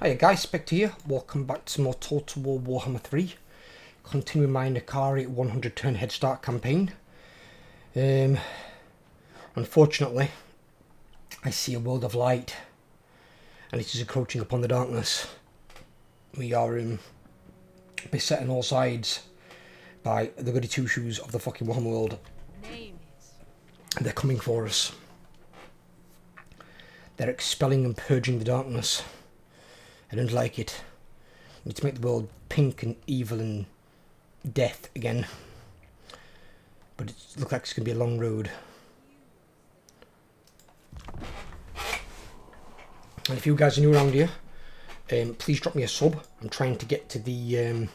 Hiya guys, Spectre here. Welcome back to more Total War Warhammer 3. Continuing my Nakari 100 turn head start campaign. Unfortunately, I see a world of light and it is encroaching upon the darkness. We are beset on all sides by the goody two shoes of the fucking Warhammer world. And they're coming for us. They're expelling and purging the darkness. I don't like it. I need to make the world pink and evil and death again. But it looks like it's going to be a long road. And if you guys are new around here, please drop me a sub. I'm trying to get to the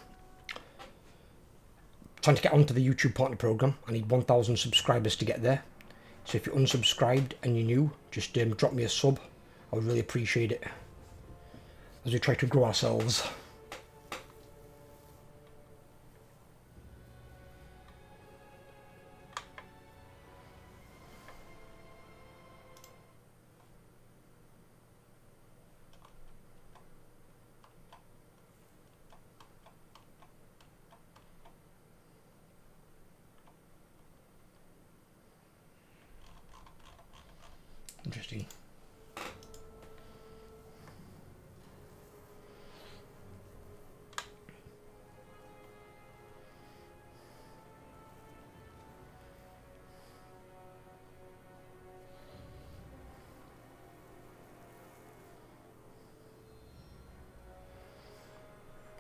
onto the YouTube partner program. I need 1,000 subscribers to get there. So if you're unsubscribed and you're new, just drop me a sub. I would really appreciate it as we try to grow ourselves. Interesting.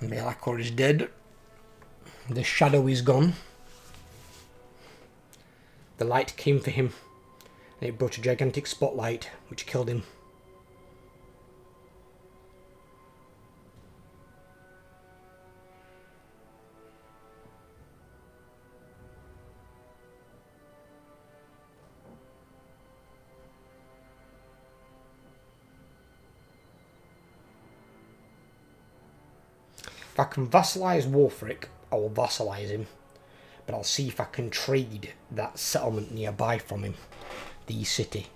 Melakor is dead. The shadow is gone. The light came for him, and it brought a gigantic spotlight, which killed him. If I can vassalise Warfric, I will vassalise him. But I'll see if I can trade that settlement nearby from him. The city.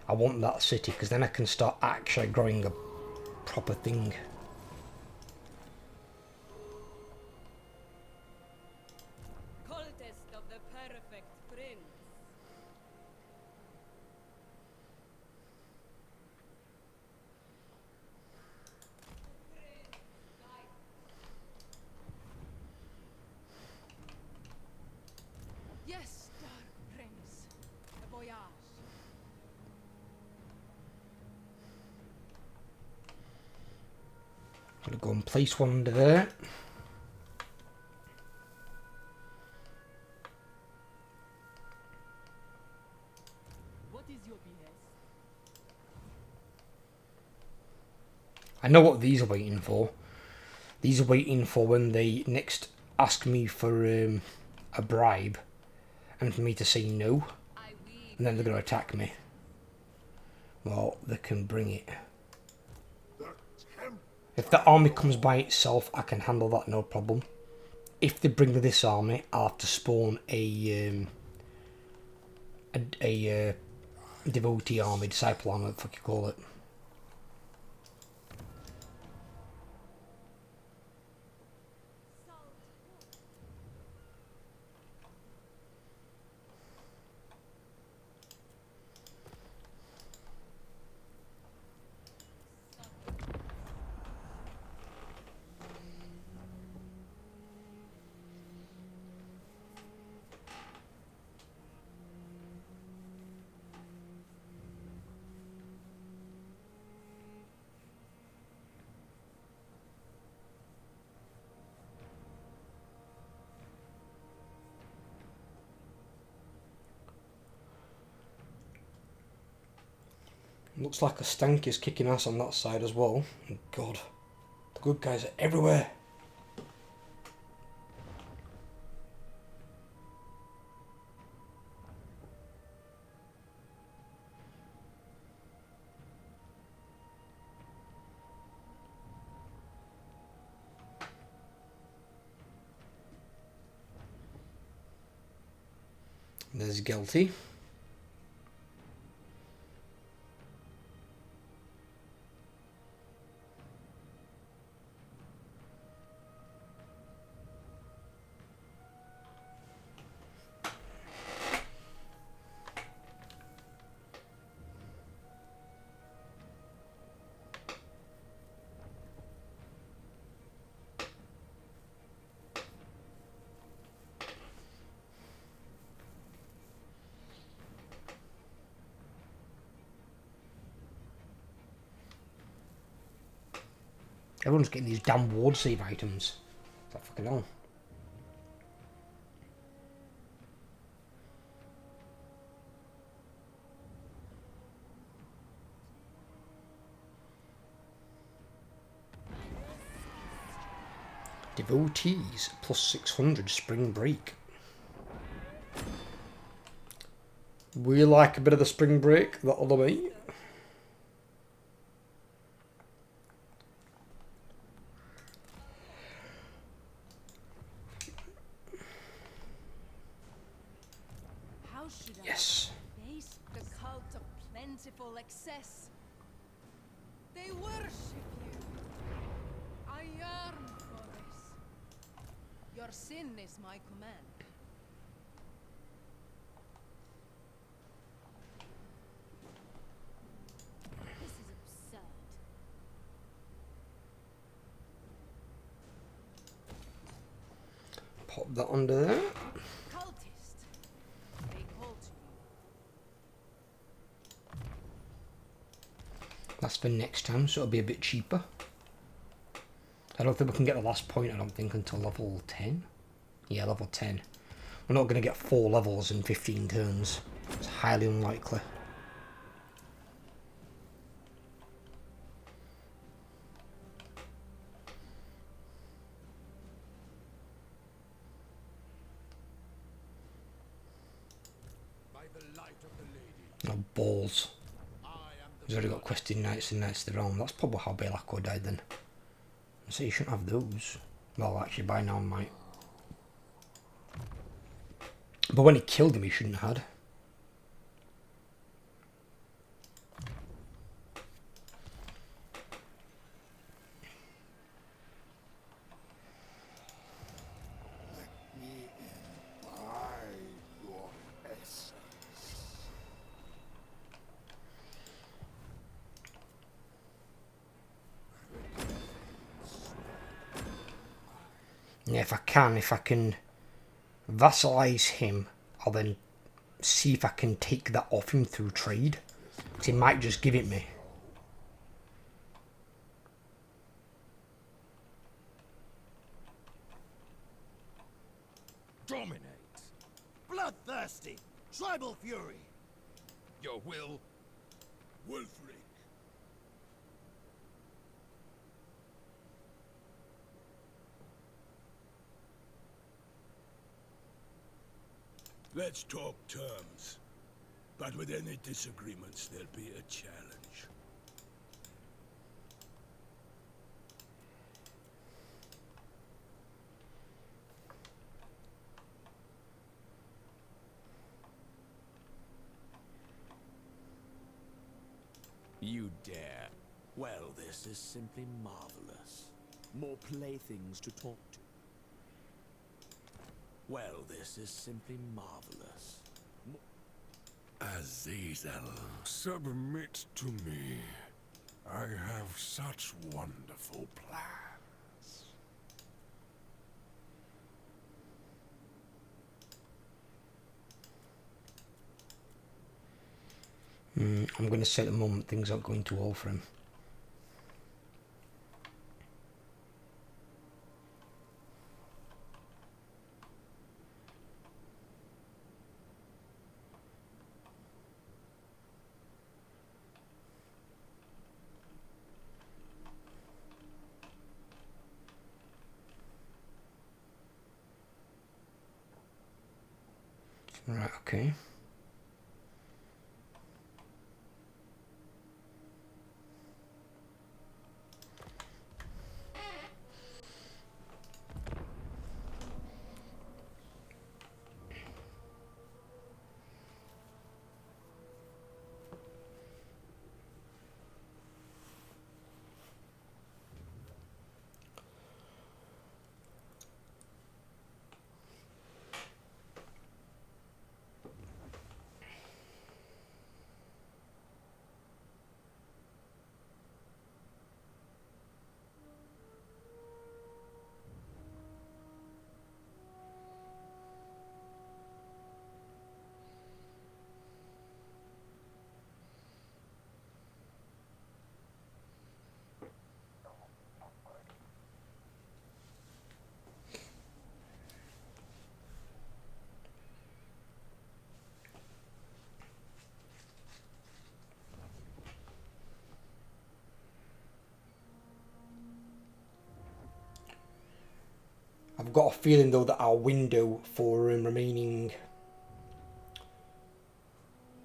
I want that city, because then I can start actually growing a proper thing. Cultist of the perfect prince. Yes, dark prince. A voyage. I'm going to go and place one under there. What is your behest? I know what these are waiting for. These are waiting for when they next ask me for a bribe and for me to say no. And then they're going to attack me. Well, they can bring it. If the army comes by itself, I can handle that, no problem. If they bring this army, I'll have to spawn a devotee army, disciple army, what the fuck you call it. Looks like a stank is kicking ass on that side as well. Oh God, the good guys are everywhere. There's Guilty. Everyone's getting these damn ward save items. It's like fucking hell. Devotees plus 600 spring break. We like a bit of the spring break, that'll do me. How should Yes. I face the cult of plentiful excess? They worship you. I yearn for this. Your sin is my command. This is absurd. Pop that under there. Cultist. They call to you. That's for next time, so it'll be a bit cheaper. I don't think we can get the last point, I don't think, until level 10. Yeah, level 10. We're not going to get 4 levels in 15 turns. It's highly unlikely. By the light of the lady, No balls. I am the He's already got questing knights and knights of the realm. That's probably how Belako died then. So you shouldn't have those. Well, actually, by now I might. But when he killed him, he shouldn't have had. me imbibe your essence. Yeah, if I can vassalize him, I'll then see if I can take that off him through trade. Because he might just give it me. Dominate. Bloodthirsty. Tribal fury. Your will. Wolfric. Let's talk terms. But with any disagreements, there'll be a challenge. You dare? Well, this is simply marvelous. More playthings to talk to. Well, this is simply marvelous. Azazel, submit to me. I have such wonderful plans. I'm going to say at the moment things aren't going too well for him. Right, okay. I've got a feeling though that our window for remaining...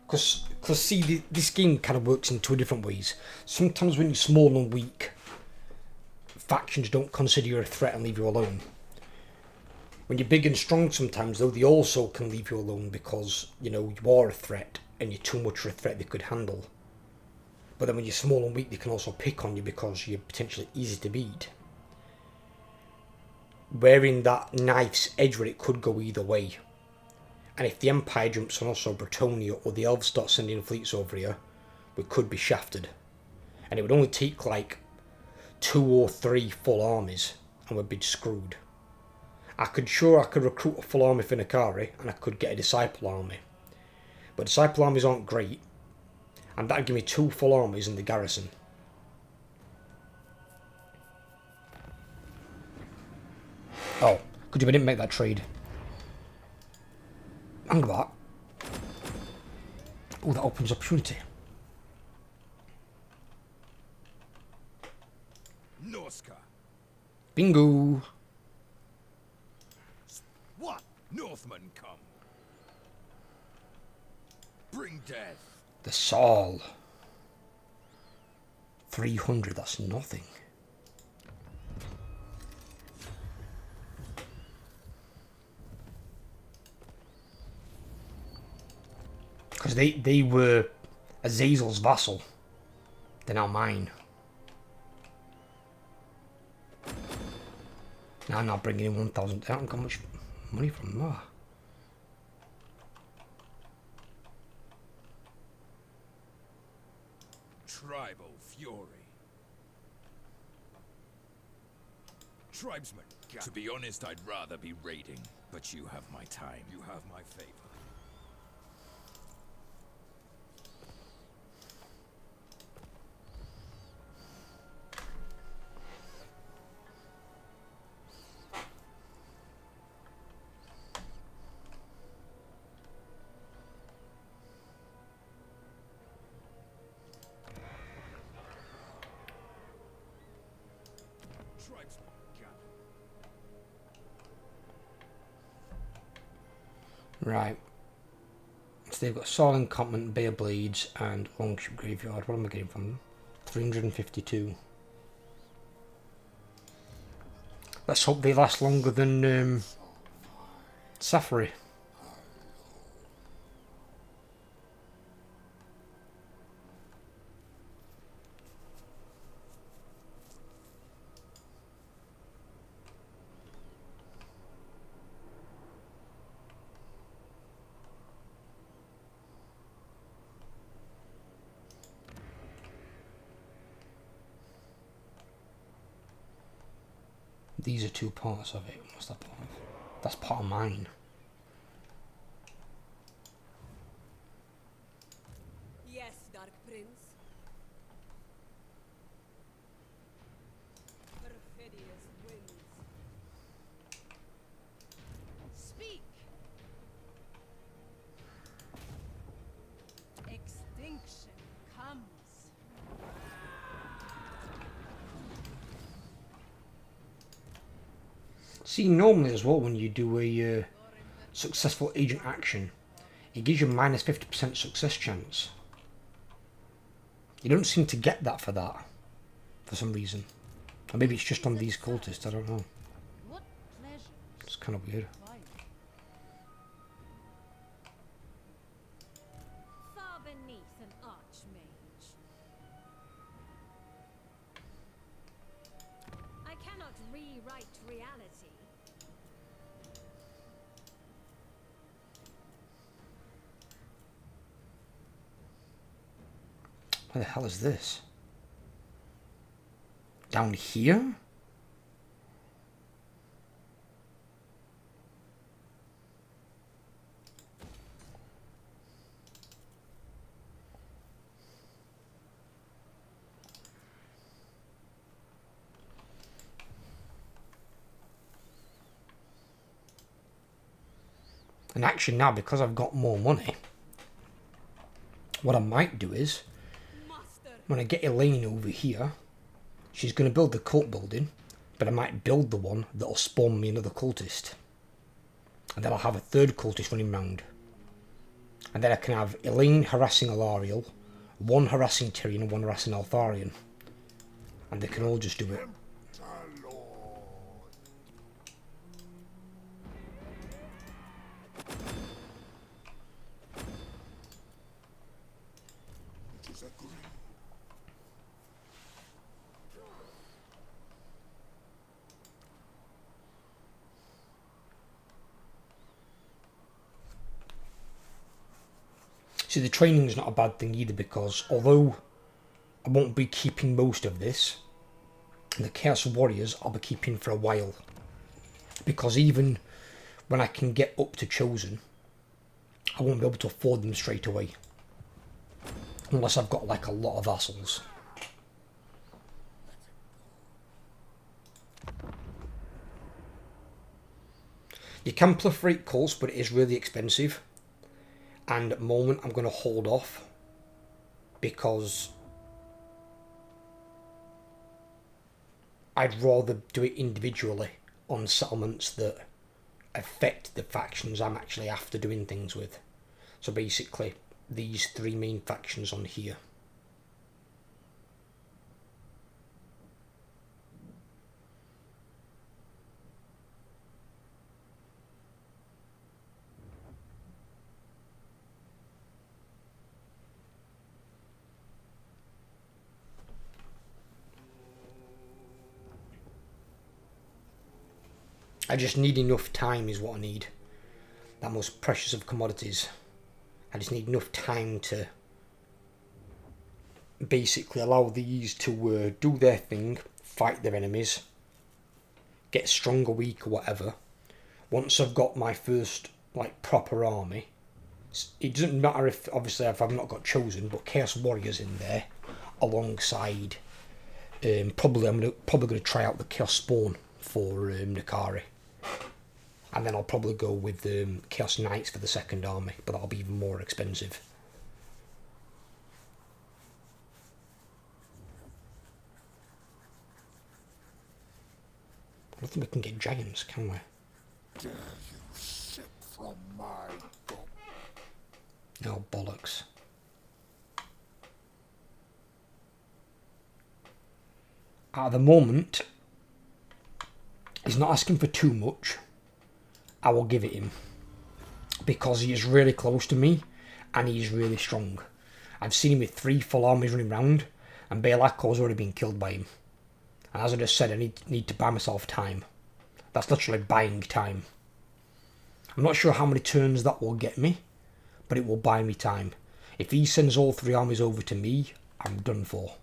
Because see, this game kind of works in two different ways. Sometimes when you're small and weak, factions don't consider you a threat and leave you alone. When you're big and strong sometimes though, they also can leave you alone because, you know, you are a threat and you're too much of a threat they could handle. But then when you're small and weak, they can also pick on you because you're potentially easy to beat. Wearing that knife's edge where it could go either way. And if the Empire jumps on us or Bretonia or the Elves start sending fleets over here, we could be shafted. And it would only take like 2 or 3 full armies and we'd be screwed. I could recruit a full army for Nakari and I could get a Disciple army. But Disciple armies aren't great. And that'd give me 2 full armies in the garrison. Oh, could you? I didn't make that trade. Hang about. Oh, that opens opportunity. Norska. Bingo. What? Northmen come. Bring death. The Saul. 300, that's nothing. Because they were Azazel's vassal. They're now mine. Now I'm not bringing in 1,000. I haven't got much money from that. Tribal fury. Tribesmen. To be honest, I'd rather be raiding, but you have my time. You have my favor. Right. So they've got Saul Encampment, Bay of Blades, and Longship Graveyard. What am I getting from them? 352. Let's hope they last longer than Safari. These are 2 parts of it. What's that part of? That's part of mine. Yes, Dark Prince. Perfidious winds. Speak. Extinction comes. See, normally as well, when you do a successful agent action, it gives you minus 50% success chance. You don't seem to get that for some reason. Or maybe it's just on these cultists, I don't know. What pleasure? It's kind of weird. Far beneath an archmage. I cannot rewrite reality. Where the hell is this? Down here? And actually now, because I've got more money, what I might do is, when I get Elaine over here, she's going to build the cult building. But I might build the one that'll spawn me another cultist. And then I'll have a third cultist running round. And then I can have Elaine harassing Alariel, one harassing Tyrion and one harassing Altharion. And they can all just do it. See, the training's not a bad thing either, because although I won't be keeping most of this, the Chaos Warriors I'll be keeping for a while. Because even when I can get up to Chosen, I won't be able to afford them straight away. Unless I've got like a lot of vassals. You can proliferate cults, but it is really expensive. And at the moment I'm going to hold off because I'd rather do it individually on settlements that affect the factions I'm actually after doing things with. So basically these three main factions on here. I just need enough time is what I need. That most precious of commodities. I just need enough time to basically allow these to do their thing, fight their enemies, get strong or weak or whatever. Once I've got my first like proper army, it doesn't matter if obviously if I've not got Chosen, but Chaos Warriors in there alongside. Probably I'm probably going to try out the Chaos Spawn for Nakari. And then I'll probably go with Chaos Knights for the second army, but that'll be even more expensive. I don't think we can get giants, can we? Dare you sip from my cup? No, bollocks. At the moment, he's not asking for too much. I will give it him. Because he is really close to me, and he is really strong. I've seen him with 3 full armies running around, and Bealaco's already been killed by him. And as I just said, I need to buy myself time. That's literally buying time. I'm not sure how many turns that will get me, but it will buy me time. If he sends all 3 armies over to me, I'm done for.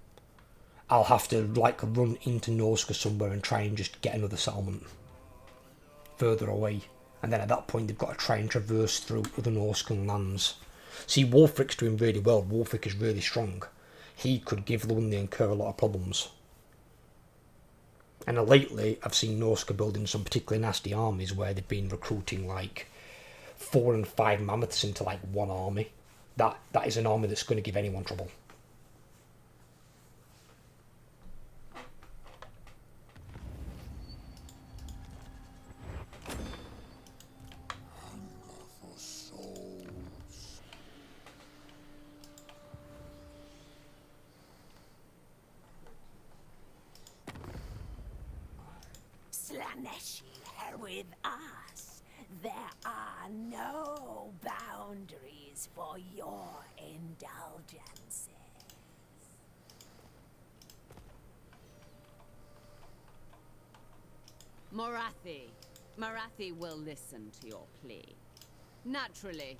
I'll have to like run into Norsca somewhere and try and just get another settlement further away. And then at that point they've got to try and traverse through other Norscan lands. See, Wulfric's doing really well. Wulfric is really strong. He could give Lundy and Kerr a lot of problems. And lately I've seen Norsca building some particularly nasty armies where they've been recruiting like 4 and 5 mammoths into like one army. That is an army that's going to give anyone trouble. Slaneshi her with us. There are no boundaries for your indulgences. Marathi will listen to your plea. Naturally.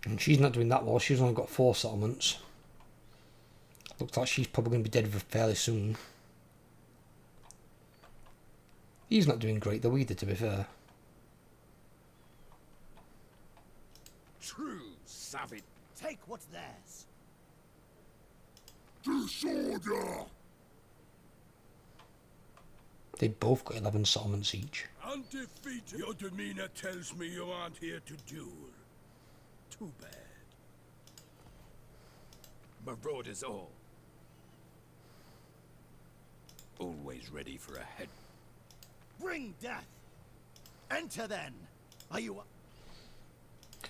And she's not doing that well. She's only got 4 settlements. Looks like she's probably going to be dead fairly soon. He's not doing great though either, to be fair. True savage. Take what's theirs. Disorder! They both got 11 settlements each. Undefeated. Your demeanor tells me you aren't here to duel. Too bad. Marauders all. Always ready for a head. Bring death. Enter then. Are you?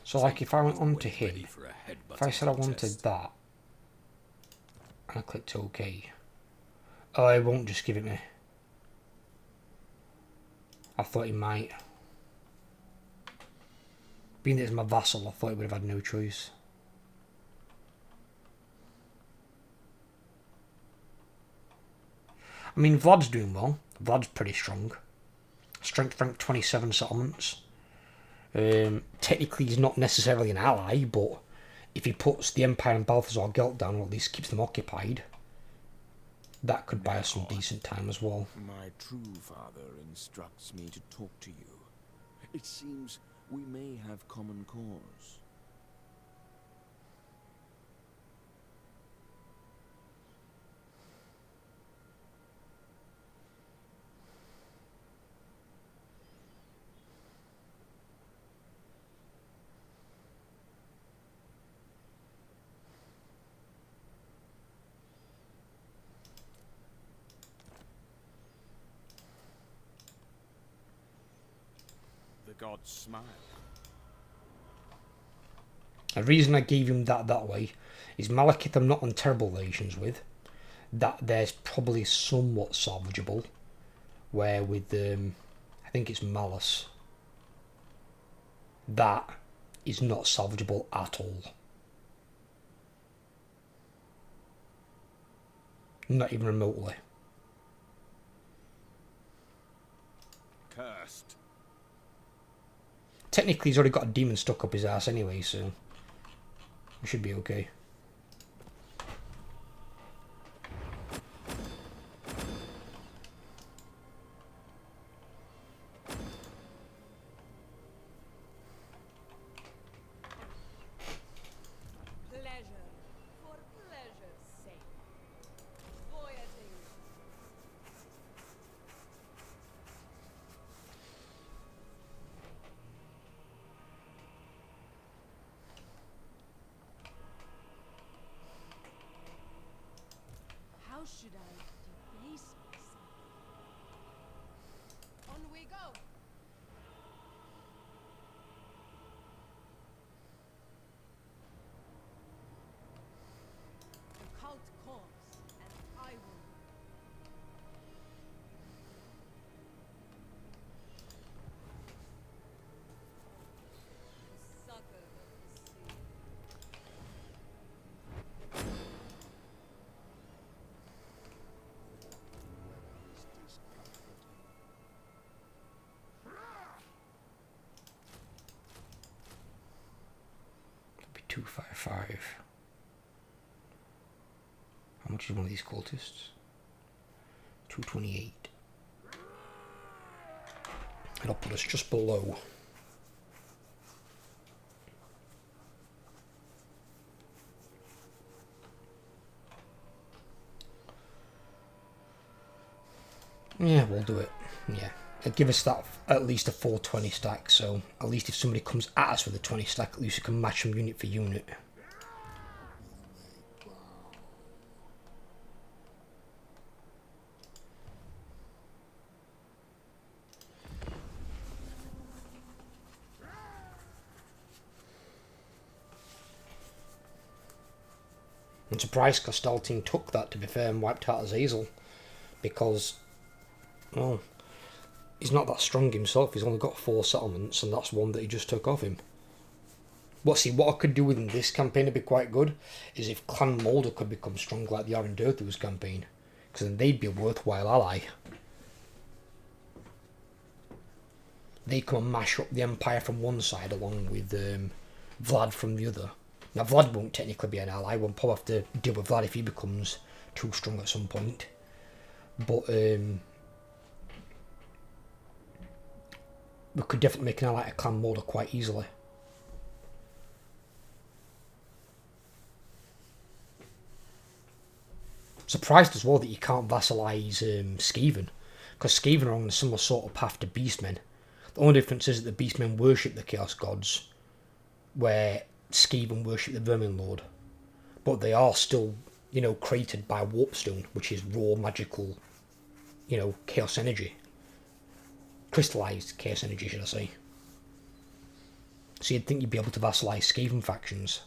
So like if I went on to Always him, ready for a headbutting if I said I wanted contest. that, and I clicked OK, oh, it won't just give it me. I thought he might. Being that it's my vassal, I thought he would have had no choice. I mean, Vlad's doing well. Vlad's pretty strong. Strength rank 27 settlements. Technically, he's not necessarily an ally, but if he puts the Empire and Balthazar Gelt down, or at least keeps them occupied, that could buy us some decent time as well. My true father instructs me to talk to you. It seems we may have common cause. The gods smile. The reason I gave him that way is Malekith I'm not on terrible relations with. That there's probably somewhat salvageable. Where with, I think it's Malice. That is not salvageable at all. Not even remotely. Cursed. Technically he's already got a demon stuck up his ass anyway, so we should be okay. Pleasure for pleasure's sake. Voyaging. How should I debase myself? On we go. The cult calls, and I will. The sucker of the sea. That'd be 255. How much is one of these cultists? 228. It'll put us just below. Yeah, we'll do it. Yeah. It'll give us that at least a 420 stack, so at least if somebody comes at us with a 20 stack, at least we can match them unit for unit. I'm surprised Constantine took that, to be fair, and wiped out Azazel, because, well, he's not that strong himself. He's only got 4 settlements, and that's one that he just took off him. But see, what I could do within this campaign to be quite good is if Clan Mulder could become strong like they are in Durthu's campaign, because then they'd be a worthwhile ally. They come and mash up the Empire from one side along with Vlad from the other. Now Vlad won't technically be an ally, we'll probably have to deal with Vlad if he becomes too strong at some point. But we could definitely make an ally to Clan Mulder quite easily. Surprised as well that you can't vassalize Skaven, because Skaven are on a similar sort of path to Beastmen. The only difference is that the Beastmen worship the Chaos Gods, where Skaven worship the Vermin Lord. But they are still, you know, created by Warpstone, which is raw magical you know, chaos energy. Crystallized chaos energy, should I say. So you'd think you'd be able to vassalize Skaven factions.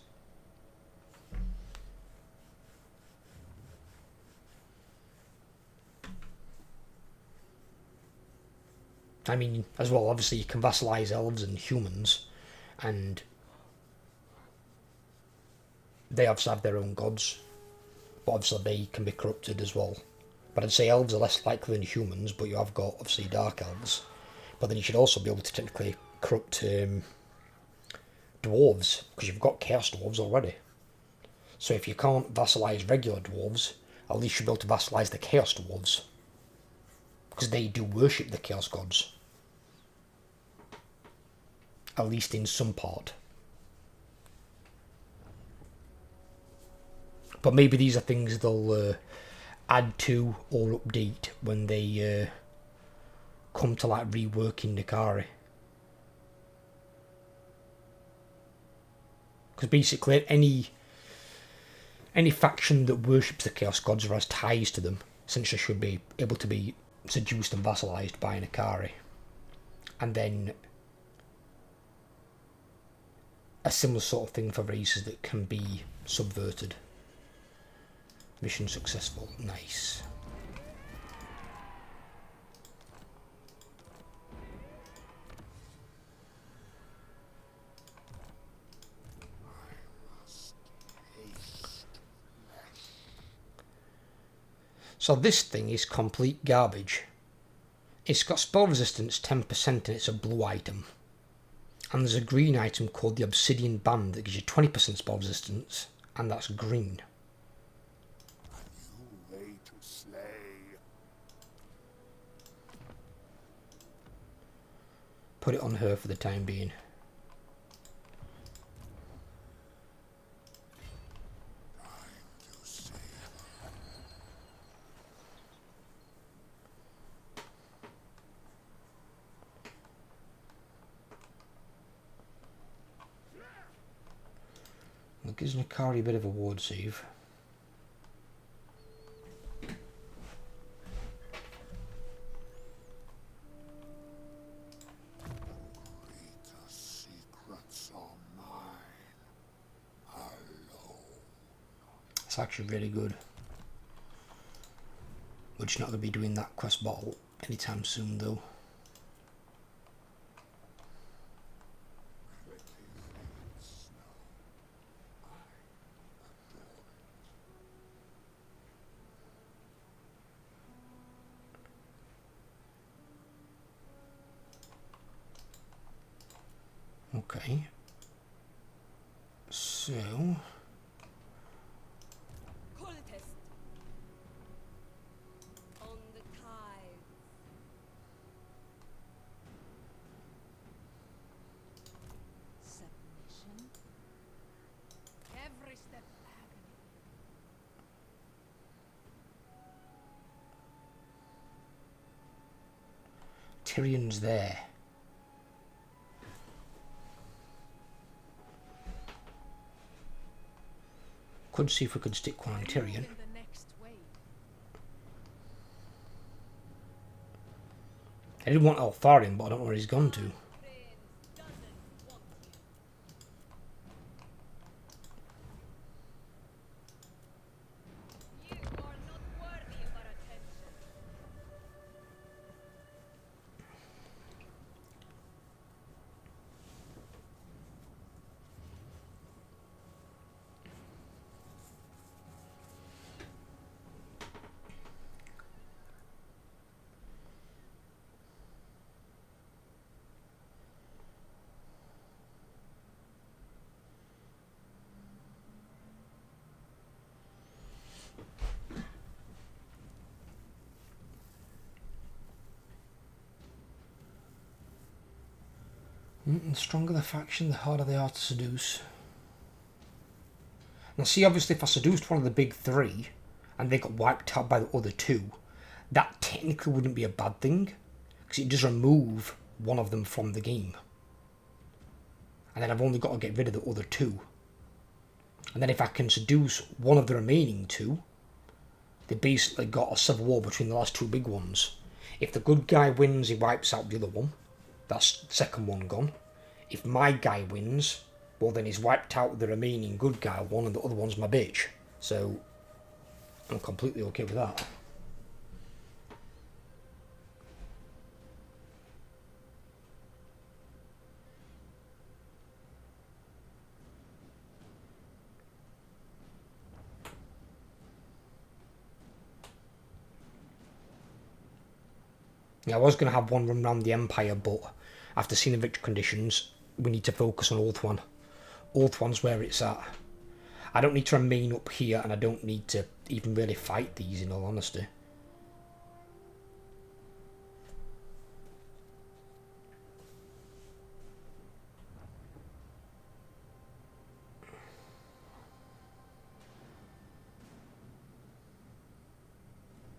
I mean, as well, obviously you can vassalize elves and humans, and they obviously have their own gods, but obviously they can be corrupted as well. But I'd say elves are less likely than humans, but you have got, obviously, dark elves. But then you should also be able to technically corrupt dwarves, because you've got chaos dwarves already. So if you can't vassalize regular dwarves, at least you'll be able to vassalize the chaos dwarves, because they do worship the chaos gods. At least in some part. But maybe these are things they'll add to or update when they come to like reworking Nikari. Because basically any faction that worships the Chaos Gods or has ties to them essentially should be able to be seduced and vassalized by an Ikari. And then a similar sort of thing for races that can be subverted. Mission successful. Nice. So this thing is complete garbage. It's got spell resistance 10% and it's a blue item. And there's a green item called the Obsidian Band that gives you 20% spell resistance, and that's green. Put it on her for the time being. It gives Nikari a bit of a ward save. It's actually really good. We're just not going to be doing that quest bottle anytime soon though. Okay, so Cultist on the tide. Submission. Every step agony. Tyrion's there. Could see if we could stick one on Tyrion. In the next wave. I didn't want Altharion, but I don't know where he's gone to. Prince doesn't want you. You are not worthy of our attention. The stronger the faction, the harder they are to seduce. Now see, obviously if I seduced one of the big three, and they got wiped out by the other two, that technically wouldn't be a bad thing, because it does remove one of them from the game. And then I've only got to get rid of the other two. And then if I can seduce one of the remaining two, They basically got a civil war between the last two big ones. If the good guy wins, he wipes out the other one. That's the second one gone. If my guy wins, well then he's wiped out the remaining good guy one, and the other one's my bitch. So I'm completely okay with that. Yeah, I was going to have one run around the Empire, but after seeing the victory conditions, we need to focus on Ulthuan. Ulthuan's where it's at. I don't need to remain up here, and I don't need to even really fight these, in all honesty.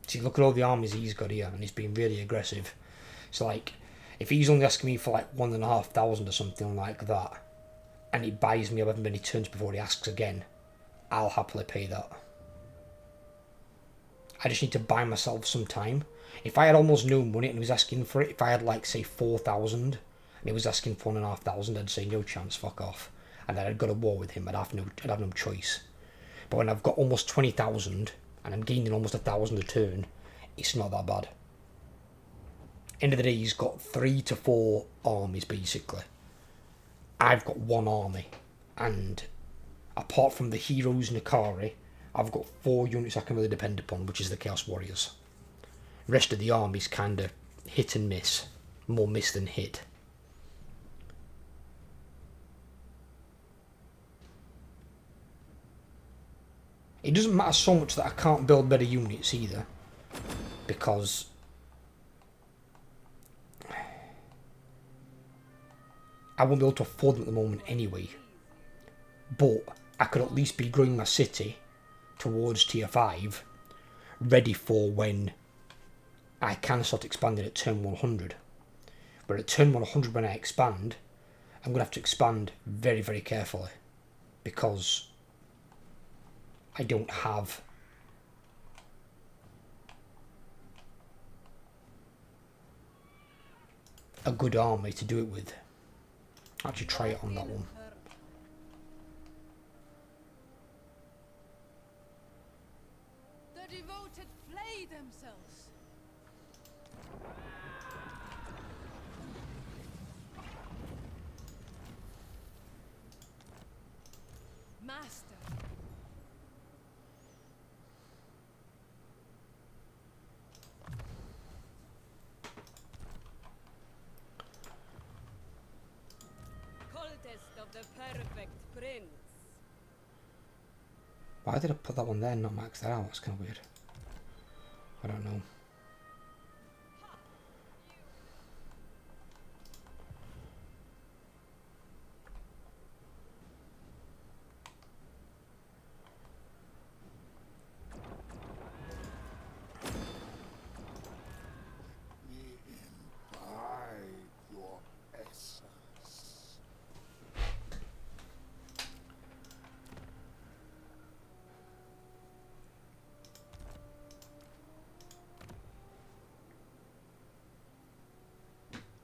See, look at all the armies he's got here, and he's being really aggressive. It's like, if he's only asking me for like 1,500 or something like that, and he buys me however many turns before he asks again, I'll happily pay that. I just need to buy myself some time. If I had almost no money and he was asking for it, if I had like say 4,000 and he was asking for 1,500, I'd say no chance, fuck off. And then I'd go to war with him, I'd have no choice. But when I've got almost 20,000 and I'm gaining almost 1,000 a turn, it's not that bad. End of the day, he's got 3 to 4 armies basically. I've got 1 army, and apart from the heroes Nakari, I've got 4 units I can really depend upon, which is the Chaos Warriors. The rest of the army's kind of hit and miss, more miss than hit. It doesn't matter so much that I can't build better units either, because I won't be able to afford them at the moment anyway. But I could at least be growing my city towards tier 5, ready for when I can start expanding at turn 100. But at turn 100 when I expand, I'm going to have to expand very, very carefully, because I don't have a good army to do it with. I'll actually try it on that one. The devoted flay themselves. Master. Cultist of the perfect prince. Why did I put that one there and not max that out? That's kind of weird. I don't know. Your essence.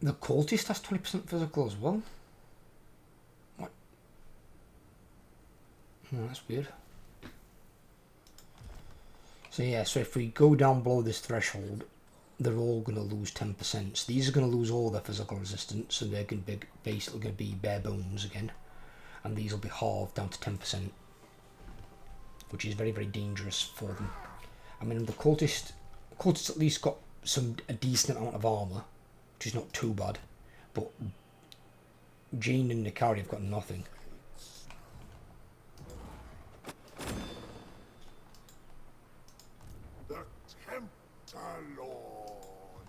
The cultist has 20% physical as well? What? Oh, that's weird. So yeah, so if we go down below this threshold, they're all going to lose 10%. So these are going to lose all their physical resistance, so they're going to be basically going to be bare bones again. And these will be halved down to 10%, which is very, very dangerous for them. I mean, the cultist at least got a decent amount of armour, which is not too bad, but Jane and Nikari have got nothing. The Tempter Lord.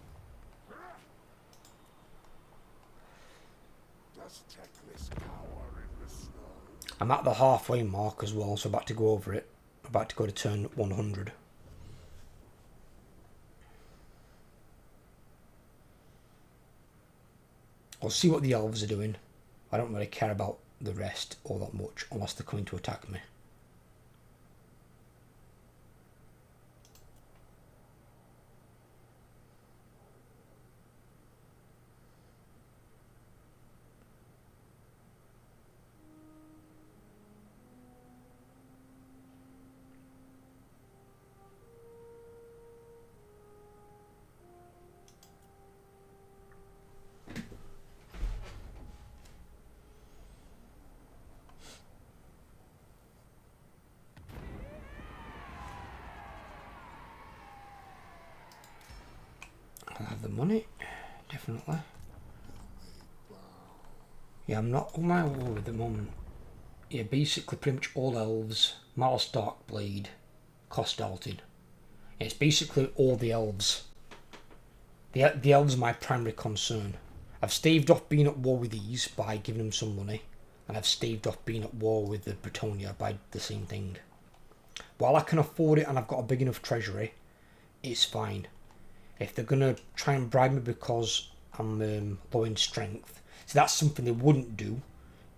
Does Teclis cower in the snow? I'm at the halfway mark as well, so I'm about to go over it. I'm about to go to turn 100. I'll see what the elves are doing. I don't really care about the rest all that much, unless they're coming to attack me. the money, definitely. Yeah, I'm not on my war at the moment. Yeah, basically pretty much all elves, Mars Darkblade, cost altered. Yeah, it's basically all the elves. The elves are my primary concern. I've staved off being at war with these by giving them some money, and I've staved off being at war with the Bretonia by the same thing. While I can afford it and I've got a big enough treasury, it's fine. If they're gonna try and bribe me because I'm low in strength, so that's something they wouldn't do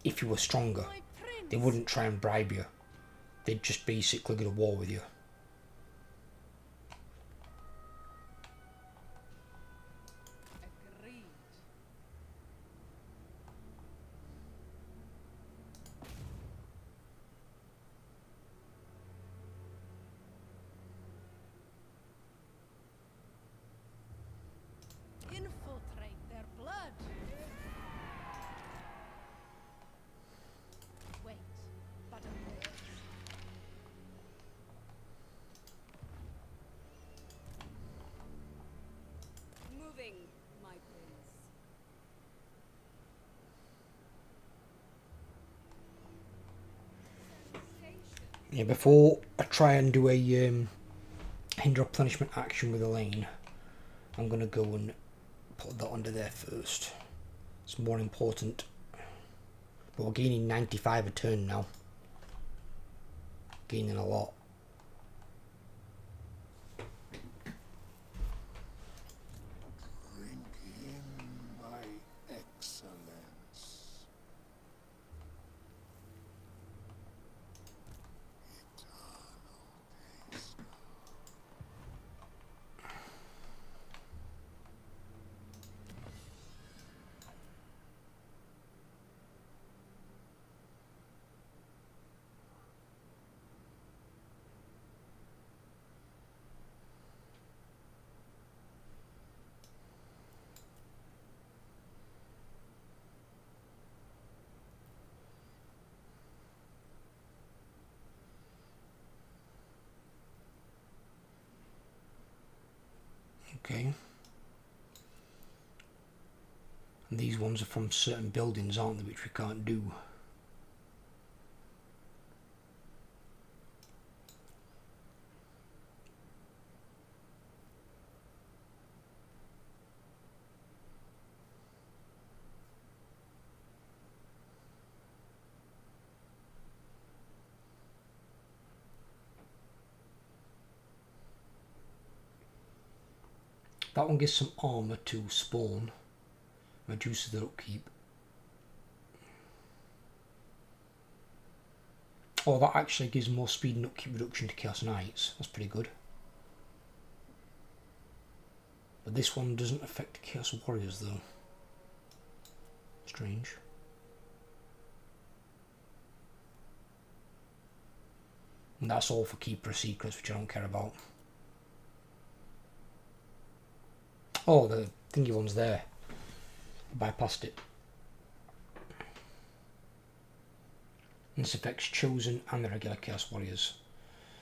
if you were stronger. They wouldn't try and bribe you. They'd just basically go to war with you. Agreed. Infiltrate their blood. Wait, but a moment. Moving, my prince. Yeah, before I try and do a hinder replenishment action with Elaine, I'm gonna go and put that under there first. It's more important. But we're gaining 95 a turn now. Gaining a lot. Drink in my excellence. Eternal taste. Okay. And these ones are from certain buildings, aren't they, which we can't do. That one gives some armour to spawn. Reduces their upkeep. Oh, that actually gives more speed and upkeep reduction to Chaos Knights. That's pretty good. But this one doesn't affect Chaos Warriors though. Strange. And that's all for Keeper of Secrets, which I don't care about. Oh, the thingy one's there. I bypassed it. This affects Chosen and the regular Chaos Warriors.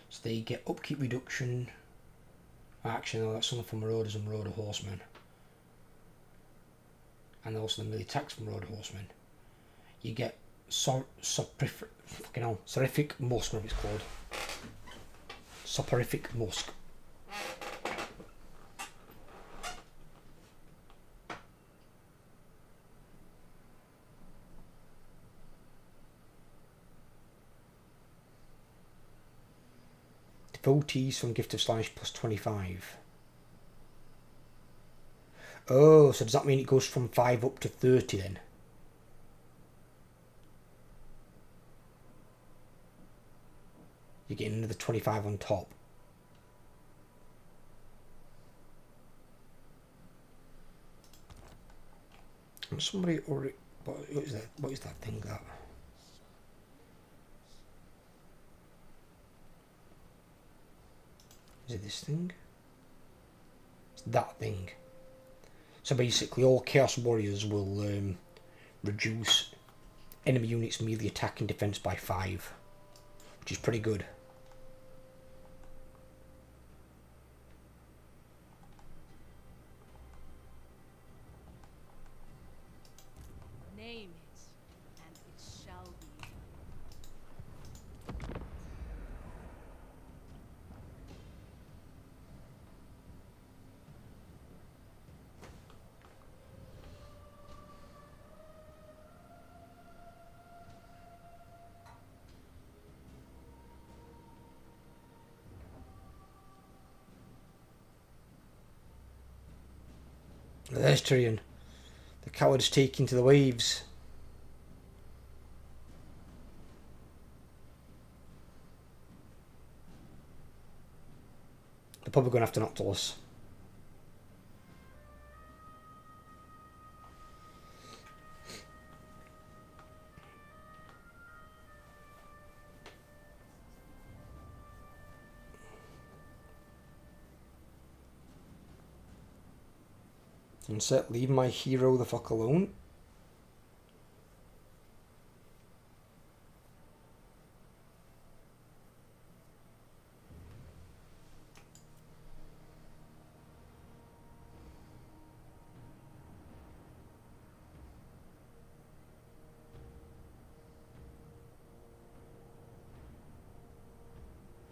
So they get upkeep reduction. Actually, no, that's something from Marauders and Marauder Horsemen. And also the melee attacks from Marauder Horsemen. You get Soporific Musk, whatever it's called. Soporific Musk. Devotees from Gift of Slash plus 25. Oh, so does that mean it goes from 5 up to 30 then? You're getting another 25 on top. And somebody already... What is that? What is that thing that... Is it this thing? It's that thing. So basically all Chaos Warriors will reduce enemy units' melee attack and defense by 5. Which is pretty good. There's Tyrion. The coward's taking to the waves. They're probably going after Noctilus. And set, leave my hero the fuck alone.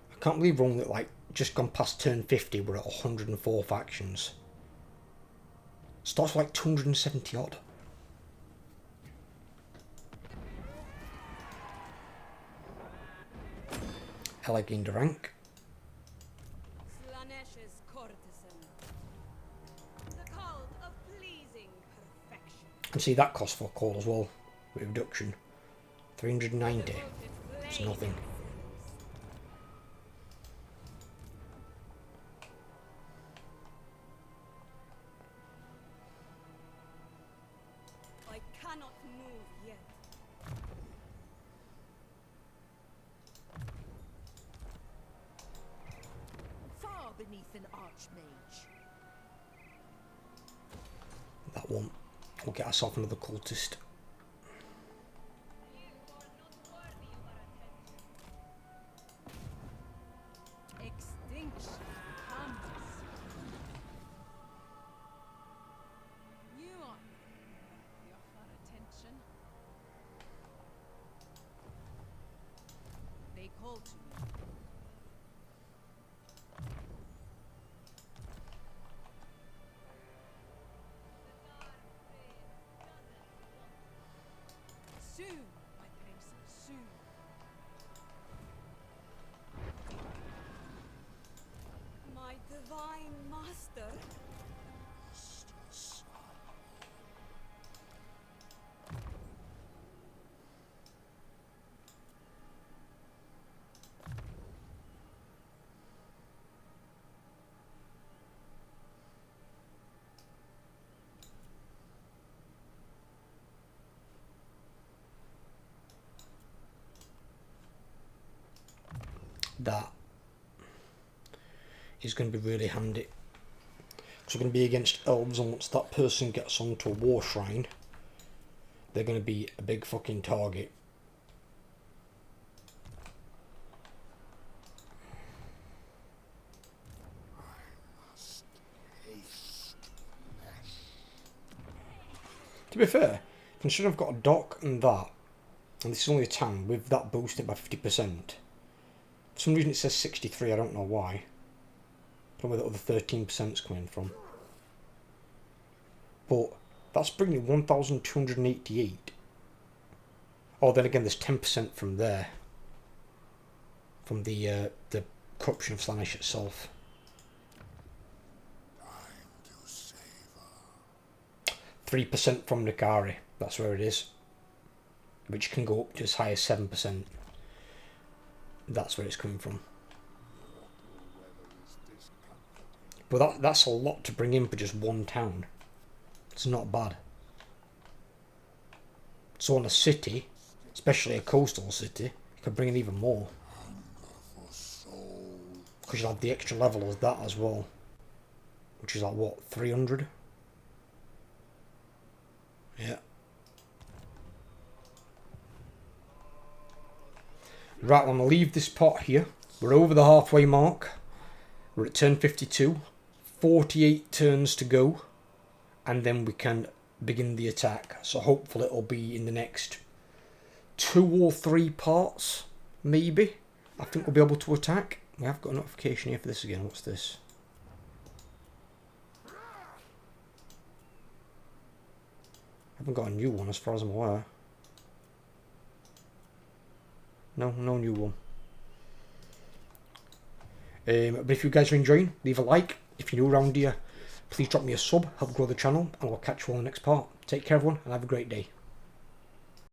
I can't believe we're only like just gone past turn 50. We're at 104 factions. Starts with like 270 odd. Ella gained a rank. Slanesh's courtesan. The cult of pleasing perfection. And see that cost for call as well. With reduction. 390. It's nothing. I cannot move yet. Far beneath an archmage. That one. We'll get ourselves another cultist. Extinction comes. You are worthy of our attention. They call to me. Soon, my prince, soon. My divine master. That is going to be really handy. So we're going to be against elves, and once that person gets onto a war shrine, they're going to be a big fucking target. To be fair, considering I've got a dock and that, and this is only a town, with that boosted by 50%, for some reason it says 63, I don't know why. I don't know where the other 13% is coming from. But that's bringing 1,288. Oh, then again, there's 10% from there. From the corruption of Slaanesh itself. 3% from Nikari. That's where it is. Which can go up to as high as 7%. That's where it's coming from. But that's a lot to bring in for just one town. It's not bad. So on a city, especially a coastal city, you can bring in even more. Because you'll have the extra level as that as well. Which is like what, 300? Yeah. Right, I'm going to leave this pot here. We're over the halfway mark. We're at turn 52. 48 turns to go. And then we can begin the attack. So hopefully it'll be in the next 2 or 3 parts. Maybe. I think we'll be able to attack. We have got a notification here for this again. What's this? I haven't got a new one as far as I'm aware. No new one. But if you guys are enjoying, leave a like. If you're new around here, Please drop me a sub, help grow the channel, and I'll catch you on the next part. Take care everyone, and have a great day.